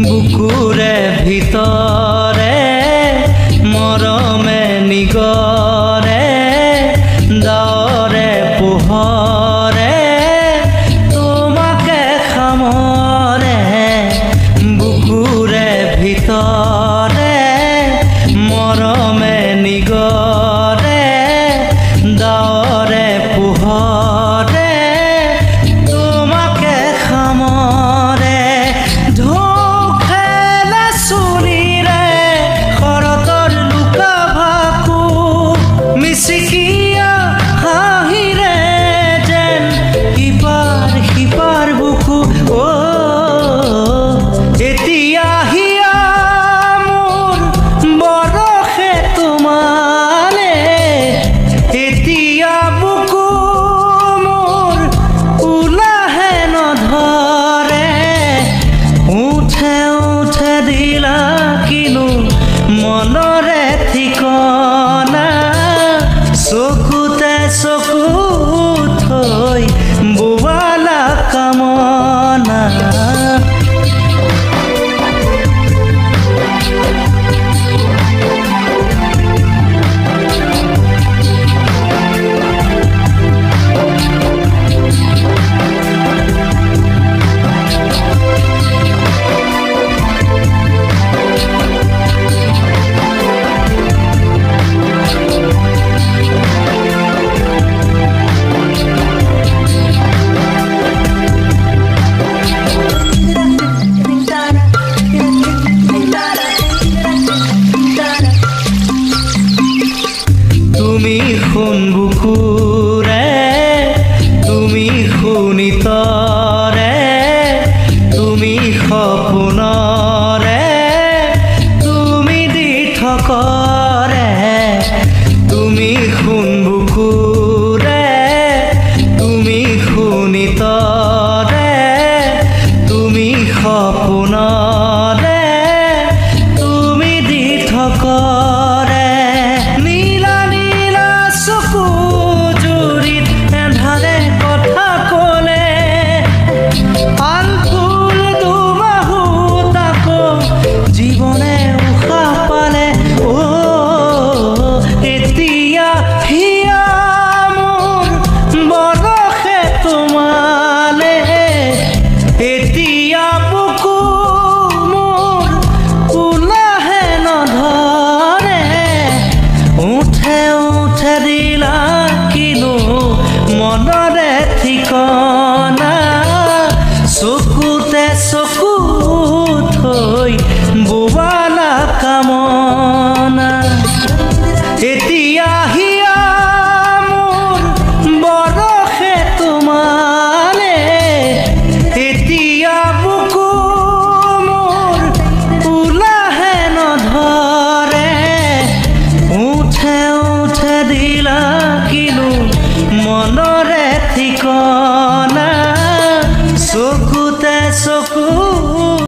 বুকুৰে ভিতৰে মৰমে নিগৰে দাৱৰে পোহৰে তোমাকে খামৰে বুকুৰে ভিতৰে মৰমে নিগৰে দাৱৰে পোহৰে তোমাকে খামৰে মিচিকিয়া হাঁহিৰে যেন সিপাৰ বুকু এতিয়া হিয়া মোৰ বৰষে তোমালে এতিয়া বুকু মোৰ ওলাহে নধৰে উঠে উঠে দিলা কিনো মনৰে ঠিকনা চকুতে চকু থৈ বোৱালা কামনা তুমি শুন বুকুৰে তুমি শুনিতৰে তুমি সপোনৰে তুমি দি থকৰে তুমি শুন বুকুৰে তুমি শুনিতৰে তুমি সপোনৰে তুমি দি থকৰে মন